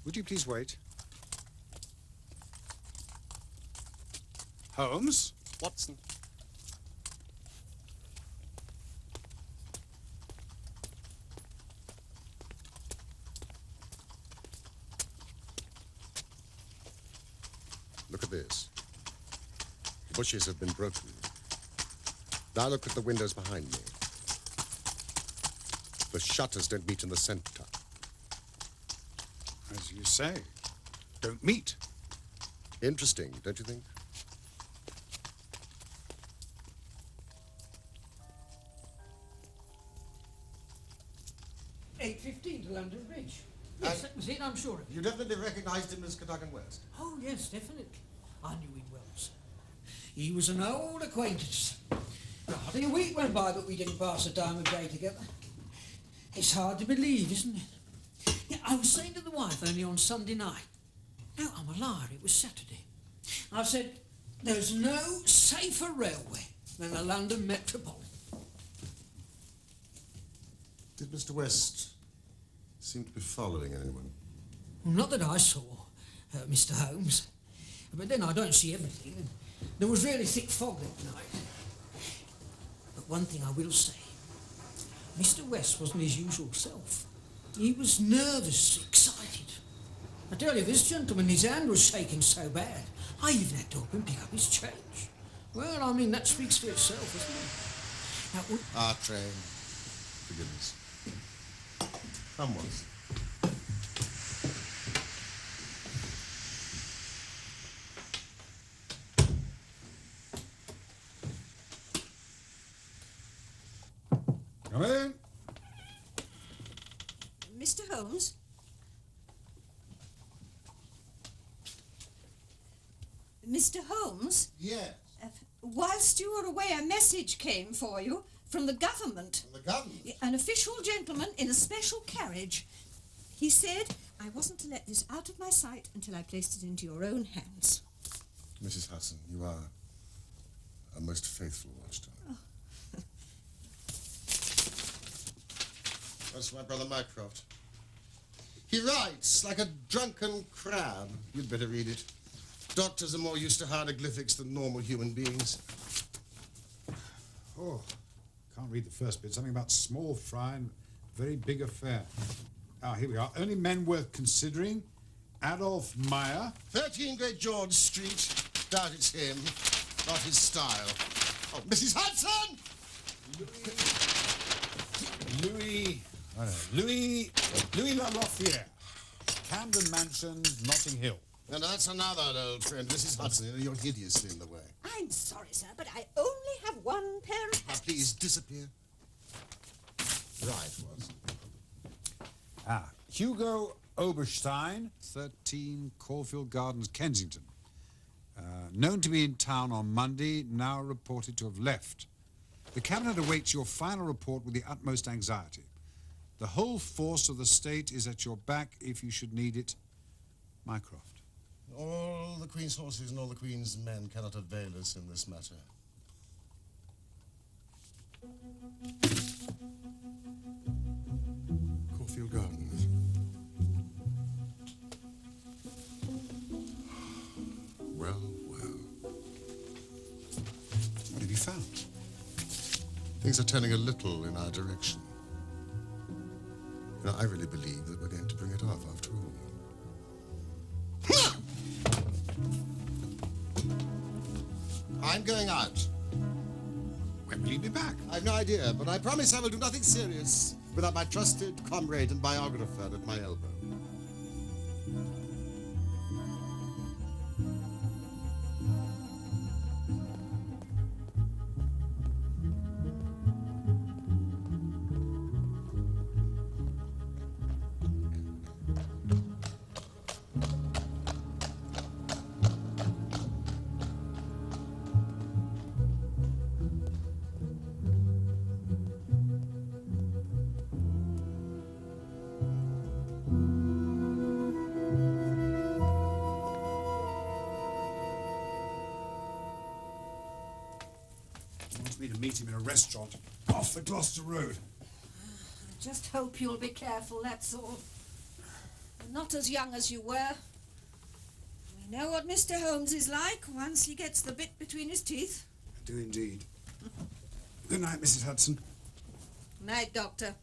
Would you please wait? Holmes? Watson. Look at this. The bushes have been broken. Now look at the windows behind me. The shutters don't meet in the center. As you say, don't meet. Interesting, don't you think? $8.15 to London Bridge. Yes, that was it, I'm sure of it. You definitely recognized him as Cadogan West? Oh, yes, definitely. I knew him well, sir. He was an old acquaintance. Hardly a week went by that we didn't pass a time of day together. It's hard to believe, isn't it? Yeah, I was saying to the wife only on Sunday night. No, I'm a liar, it was Saturday. I said, there's no safer railway than the London Metropolitan. Did Mr. West seem to be following anyone? Well, not that I saw, Mr. Holmes. But then I don't see everything. And there was really thick fog that night. But one thing I will say. Mr. West wasn't his usual self. He was nervous, excited. I tell you, this gentleman, his hand was shaking so bad, I even had to help him pick up his change. Well, I mean, that speaks for itself, doesn't it? Now, Our train. Forgiveness. Come, Watson. Come in. Mr. Holmes? Mr. Holmes? Yes. Whilst you were away, a message came for you from the government. From the government? An official gentleman in a special carriage. He said I wasn't to let this out of my sight until I placed it into your own hands. Mrs. Hudson, you are a most faithful watchdog. Oh. That's my brother Mycroft. He writes like a drunken crab. You'd better read it. Doctors are more used to hieroglyphics than normal human beings. Oh, can't read the first bit. Something about small fry and very big affair. Ah, here we are. Only men worth considering. Adolf Meyer. 13 Great George Street. Doubt it's him. Not his style. Oh, Mrs. Hudson! Louis La Lafayette. Camden Mansions, Notting Hill. And that's another old friend, Mrs. Hudson. You're hideously in the way. I'm sorry, sir, but I only have one pair of Now, hats. please disappear. Right, Watson. Ah, Hugo Oberstein, 13 Caulfield Gardens, Kensington. Known to be in town on Monday, now reported to have left. The Cabinet awaits your final report with the utmost anxiety. The whole force of the state is at your back if you should need it. Mycroft. All the Queen's horses and all the Queen's men cannot avail us in this matter. Caulfield Gardens. Well, well. What have you found? Things are turning a little in our direction. You know, I really believe that we're going to bring it off after all. I'm going out. When will you be back? I've no idea, but I promise I will do nothing serious without my trusted comrade and biographer at my elbow. Me to meet him in a restaurant off the Gloucester Road. I just hope you'll be careful, that's all. not as young as you were. We know what Mr. Holmes is like once he gets the bit between his teeth. I do indeed. Good night, Mrs. Hudson. Night, Doctor.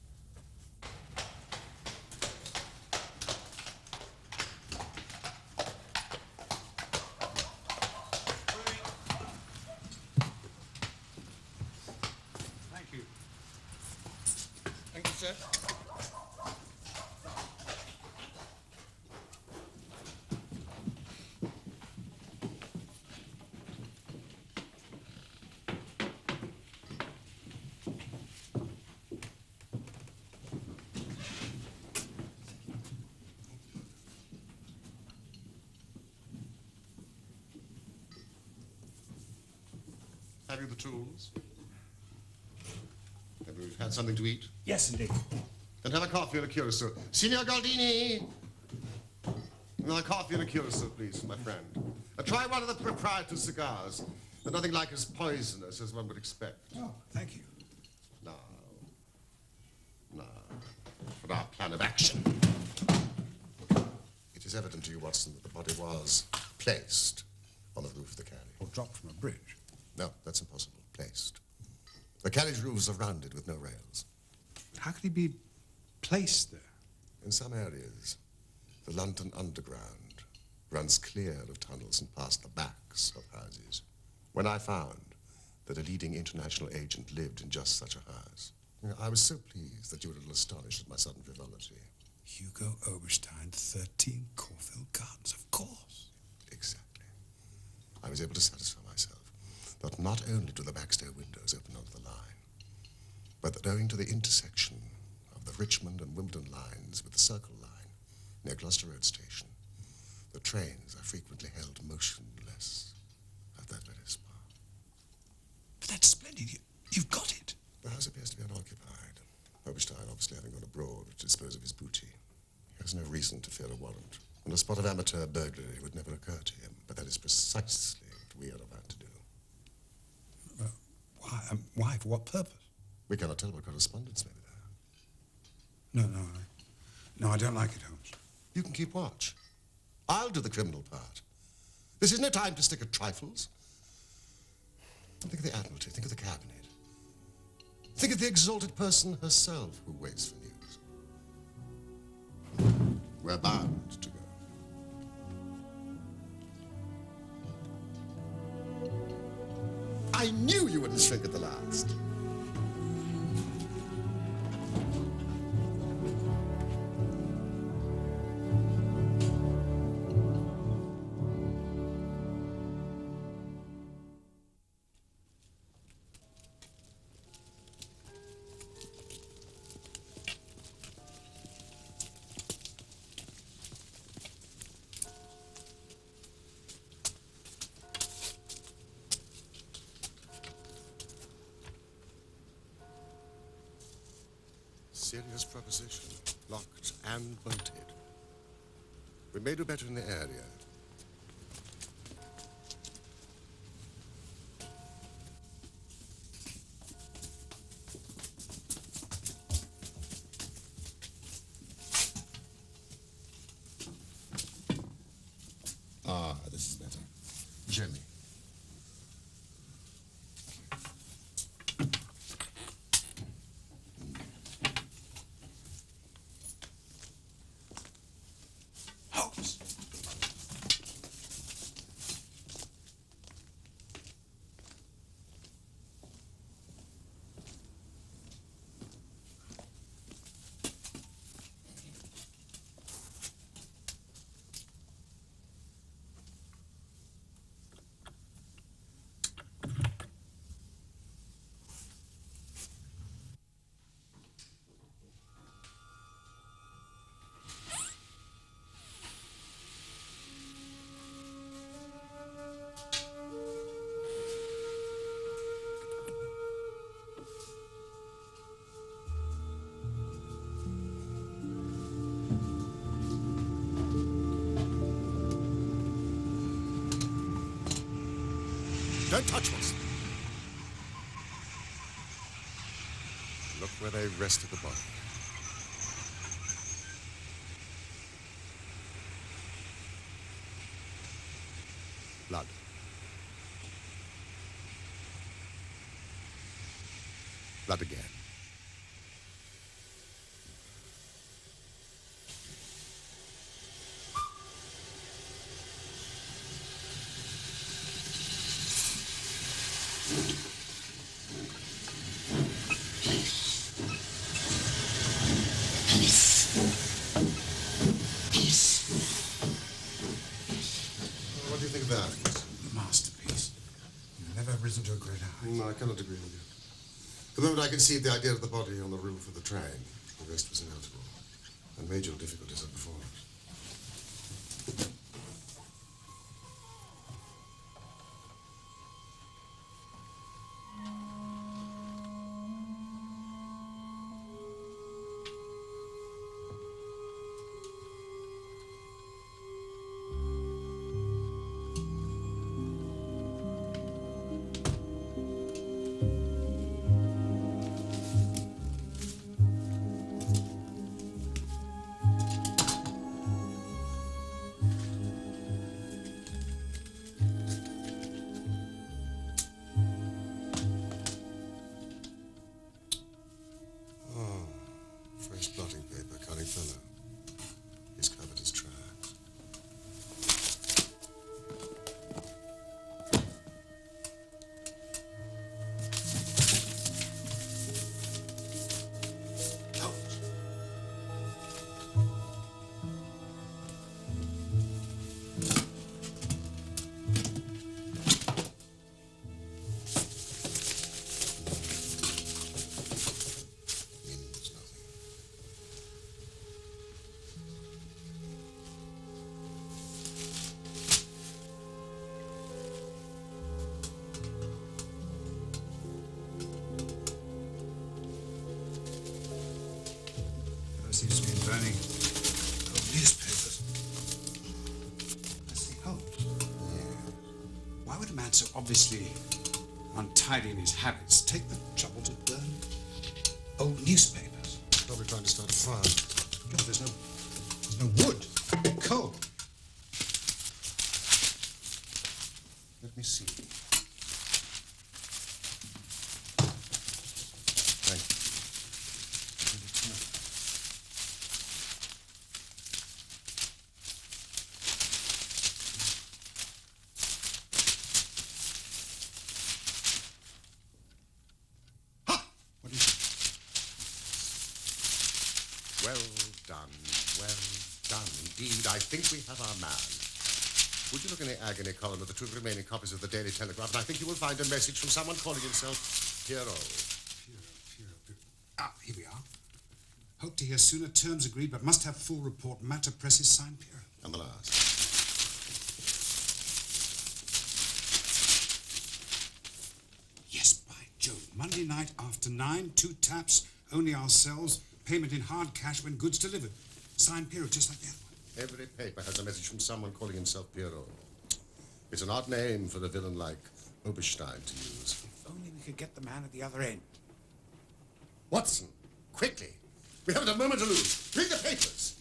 Thank you. Thank you, sir. Have you the tools? Have you had something to eat? Yes, indeed. Then have a coffee and a curacao. Signor Galdini! Another coffee and a curacao, please, for my friend. Try one of the proprietor's cigars. They're nothing like as poisonous as one would expect. Oh, thank you. Now, for our plan of action. It is evident to you, Watson, that the body was placed on the roof of the carriage. Or dropped from a bridge. No, that's impossible. Placed. The carriage roofs are rounded with no rails. How could he be placed there? In some areas, the London Underground runs clear of tunnels and past the backs of houses. When I found that a leading international agent lived in just such a house, I was so pleased that you were a little astonished at my sudden frivolity. Hugo Oberstein, 13 Caulfield Gardens, of course. Exactly. I was able to satisfy myself that not only do the backstair windows open onto the line, but that owing to the intersection of the Richmond and Wimbledon lines with the Circle line near Gloucester Road Station, the trains are frequently held motionless at that very spot. But that's splendid. You've got it. The house appears to be unoccupied. Oberstein, obviously having gone abroad to dispose of his booty, he has no reason to fear a warrant. And a spot of amateur burglary would never occur to him. But that is precisely what we are about to do. Why? Why? For what purpose? We cannot tell what correspondence may be there. No, I don't like it, Holmes. You can keep watch. I'll do the criminal part. This is no time to stick at trifles. Think of the Admiralty. Think of the Cabinet. Think of the exalted person herself who waits for news. We're bound to go. I knew you wouldn't shrink at the last. Serious proposition, locked and bolted. We may do better in the area. Ah, this is better. Jimmy. Holmes! Don't touch us. Look where they rested the body. Blood. Blood again. What do you think of that? Masterpiece. You've never risen to a greater height. No, I cannot agree with you. The moment I conceived the idea of the body on the roof of the train, the rest was inevitable. And major difficulties are before us. Fresh blotting paper, cunning fellow. He's covered his tracks. Holmes. Means nothing. There seems to be burning old newspapers. Let's see, Holmes. Why would a man so obviously untidy in his habits take the trouble to burn old newspapers? Probably trying to start a fire. God, there's no wood, coal. Let me see. Thank you. Ha! What is it? Well done, well done. Indeed, I think we have our man. Would you look in the agony column of the two remaining copies of the Daily Telegraph, and I think you will find a message from someone calling himself Pierrot. Pierrot. Ah, here we are. Hope to hear sooner. Terms agreed, but must have full report. Matter presses signed Pierrot. And the last. Yes, by Jove. Monday night after 9, 2 taps, only ourselves, payment in hard cash when goods delivered. Signed Pierrot, just like the other one. Every paper has a message from someone calling himself Pierrot. It's an odd name for the villain like Oberstein to use. If only we could get the man at the other end. Watson, quickly. We haven't a moment to lose. Read the papers.